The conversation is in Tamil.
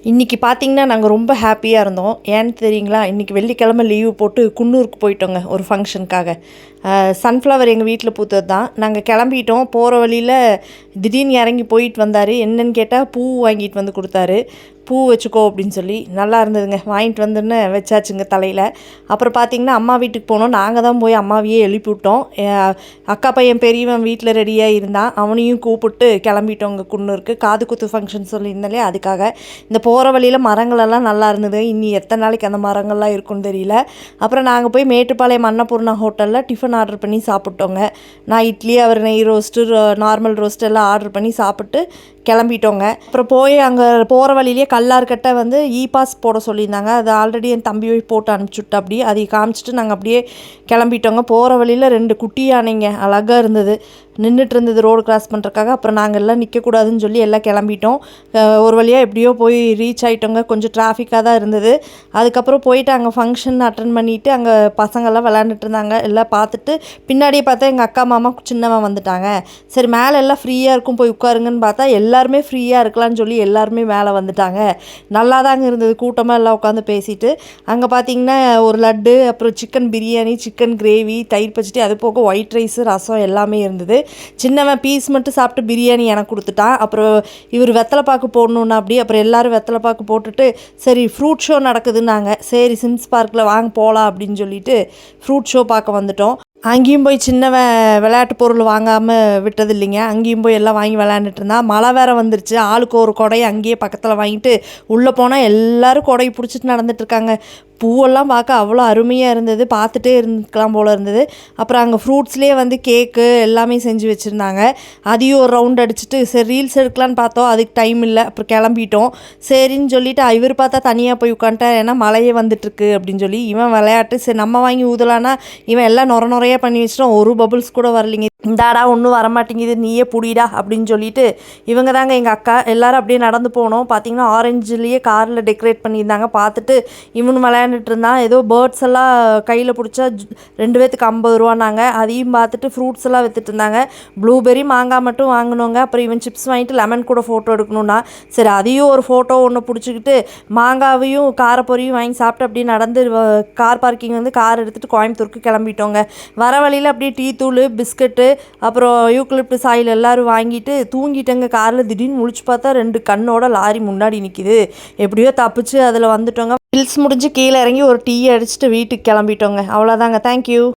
இன்றைக்கி பார்த்திங்கன்னா நாங்கள் ரொம்ப ஹாப்பியாக இருந்தோம். ஏன்னு தெரியுங்களா, இன்றைக்கி வெள்ளிக்கிழமை லீவு போட்டு குன்னூருக்கு போயிட்டோங்க ஒரு ஃபங்க்ஷனுக்காக. சன்ஃப்ளவர் எங்கள் வீட்டில் பூத்தது தான். நாங்கள் கிளம்பிட்டோம். போகிற வழியில் திடீர்னு இறங்கி போயிட்டு வந்தார். என்னன்னு கேட்டால் பூ வாங்கிட்டு வந்து கொடுத்தாரு. பூ வச்சுக்கோ அப்படின்னு சொல்லி நல்லா இருந்ததுங்க. வாங்கிட்டு வந்துன்னு வச்சாச்சுங்க தலையில். அப்புறம் பார்த்திங்கன்னா அம்மா வீட்டுக்கு போனோம். நாங்கள் தான் போய் அம்மாவையே எழுப்பி விட்டோம். அக்கா பையன் பெரியவன் வீட்டில் ரெடியாக இருந்தான். அவனையும் கூப்பிட்டு கிளம்பிட்டோங்க குன்னூருக்கு. காது குத்து ஃபங்க்ஷன் சொல்லியிருந்தாலே அதுக்காக. இந்த போகிற வழியில் மரங்களெல்லாம் நல்லா இருந்தது. இன்னி எத்தனை நாளைக்கு அந்த மரங்கள்லாம் இருக்குன்னு தெரியல. அப்புறம் நாங்கள் போய் மேட்டுப்பாளையம் அன்னபூர்ணா ஹோட்டலில் டிஃபன் ஆர்டர் பண்ணி சாப்பிட்டோங்க. நான் இட்லி, அவர் நெய் ரோஸ்ட்டு, நார்மல் ரோஸ்ட்டு எல்லாம் ஆர்டர் பண்ணி சாப்பிட்டு கிளம்பிட்டோங்க. அப்புறம் போய் அங்கே போகிற வழியிலே கல்லார்கிட்ட வந்து பாஸ் போட சொல்லியிருந்தாங்க. அது ஆல்ரெடி என் தம்பி போய் போட்டு அனுப்பிச்சுட்டு அப்படியே அதை காமிச்சிட்டு நாங்கள் அப்படியே கிளம்பிட்டோங்க. போகிற வழியில் 2 குட்டி யானைங்க அழகாக இருந்தது, நின்றுட்டு இருந்தது ரோடு கிராஸ் பண்ணுறதுக்காக. அப்புறம் நாங்கள் எல்லாம் நிற்கக்கூடாதுன்னு சொல்லி எல்லாம் கிளம்பிட்டோம். ஒரு வழியாக எப்படியோ போய் ரீச் ஆகிட்டோங்க. கொஞ்சம் டிராஃபிக்காக தான் இருந்தது. அதுக்கப்புறம் போயிட்டு அங்கே ஃபங்க்ஷன் அட்டன் பண்ணிவிட்டு அங்கே பசங்கள்லாம் விளையாண்டுட்டு இருந்தாங்க. எல்லாம் பார்த்துட்டு பின்னாடியே பார்த்தா எங்கள் அக்கா மாமா சின்னவன் வந்துட்டாங்க. சரி மேலே எல்லாம் ஃப்ரீயாக இருக்கும் போய் உட்காருங்கன்னு பார்த்தா எல்லாருமே ஃப்ரீயாக இருக்கலாம்னு சொல்லி எல்லாருமே மேலே வந்துட்டாங்க. நல்லா தாங்க இருந்தது. கூட்டமாக எல்லாம் உட்காந்து பேசிட்டு அங்கே பார்த்திங்கன்னா ஒரு லட்டு, அப்புறம் சிக்கன் பிரியாணி, சிக்கன் கிரேவி, தயிர் பச்சடி, அது போக ஒயிட் ரைஸு, ரசம் எல்லாமே இருந்தது. சின்னவன் பீஸ் மட்டும் சாப்பிட்டு பிரியாணி எனக்கு கொடுத்துட்டான். அப்புறம் இவர் வெத்தலை பாக்கு போடணுன்னா அப்படி. அப்புறம் எல்லோரும் வெத்தலை பாக்கு போட்டுட்டு சரி ஃப்ரூட் ஷோ நடக்குதுன்னாங்க. சரி சிம்ஸ் பார்க்கில் வாங்க போகலாம் அப்படின்னு சொல்லிட்டு ஃப்ரூட் ஷோ பார்க்க வந்துட்டோம். அங்கேயும் போய் சின்னவன் விளையாட்டு பொருள் வாங்காமல் விட்டது இல்லைங்க. அங்கேயும் போய் எல்லாம் வாங்கி விளையாண்டுட்டு இருந்தான். மழை வேறு வந்துருச்சு. ஆளுக்கு ஒரு கொடையை அங்கேயே பக்கத்தில் வாங்கிட்டு உள்ளே போனால் எல்லோரும் கொடையை பிடிச்சிட்டு நடந்துட்டுருக்காங்க. பூவெல்லாம் பார்க்க அவ்வளோ அருமையாக இருந்தது. பார்த்துட்டே இருந்துக்கலாம் போல் இருந்தது. அப்புறம் அங்கே ஃப்ரூட்ஸ்லேயே வந்து கேக்கு எல்லாமே செஞ்சு வச்சுருந்தாங்க. அதையும் ஒரு ரவுண்ட் அடிச்சுட்டு சரி ரீல்ஸ் எடுக்கலான்னு பார்த்தோம். அதுக்கு டைம் இல்லை. அப்புறம் கிளம்பிட்டோம். சரின்னு சொல்லிவிட்டு இவர் பார்த்தா தனியாக போய் உட்காந்துட்டேன். ஏன்னா மழையே வந்துட்டுருக்கு அப்படின்னு சொல்லி. இவன் விளையாட்டு சரி நம்ம வாங்கி ஊதலான்னா இவன் எல்லாம் நுரையா பண்ணி வச்சிட்டோம். ஒரு பபுள்ஸ் கூட வரலைங்க. இந்தாடா ஒன்றும் வரமாட்டேங்குது, நீயே புடிடா அப்படின்னு சொல்லிட்டு இவங்க தாங்க எங்கள் அக்கா. எல்லோரும் அப்படியே நடந்து போனோம். பார்த்திங்கன்னா ஆரஞ்சுலேயே காரில் டெக்கரேட் பண்ணியிருந்தாங்க. பார்த்துட்டு இவனு விளையாண்டுட்டு இருந்தான். ஏதோ பேர்ட்ஸ் எல்லாம் கையில் பிடிச்சா 2 பேத்துக்கு 50 ரூபான்னாங்க. அதையும் பார்த்துட்டு ஃப்ரூட்ஸ் எல்லாம் விற்றுட்டு இருந்தாங்க. ப்ளூபெர்ரி, மாங்காய் மட்டும் வாங்கினோங்க. அப்புறம் இவன் சிப்ஸ் வாங்கிட்டு லெமன் கூட ஃபோட்டோ எடுக்கணுன்னா சரி அதையும் ஒரு ஃபோட்டோ ஒன்று பிடிச்சிக்கிட்டு மாங்காவையும் காரப்பொரியும் வாங்கி சாப்பிட்டு அப்படியே நடந்து கார் பார்க்கிங் வந்து கார் எடுத்துகிட்டு கோயம்புத்தூருக்கு கிளம்பிட்டோங்க. வர வழியில் அப்படியே டீ தூள், பிஸ்கட்டு, அப்புறம் யூக்கலிப்டஸ் ஆயில் எல்லோரும் வாங்கிட்டு தூங்கிட்டேங்க காரில். திடீர்னு முழிச்சு பார்த்தா 2 கண்ணோட லாரி முன்னாடி நிற்கிது. எப்படியோ தப்பிச்சு அதில் வந்துட்டோங்க. ஹில்ஸ் முடிஞ்சு கீழே இறங்கி ஒரு டீ அடிச்சுட்டு வீட்டுக்கு கிளம்பிட்டோங்க. அவ்வளோதாங்க. தேங்க்யூ.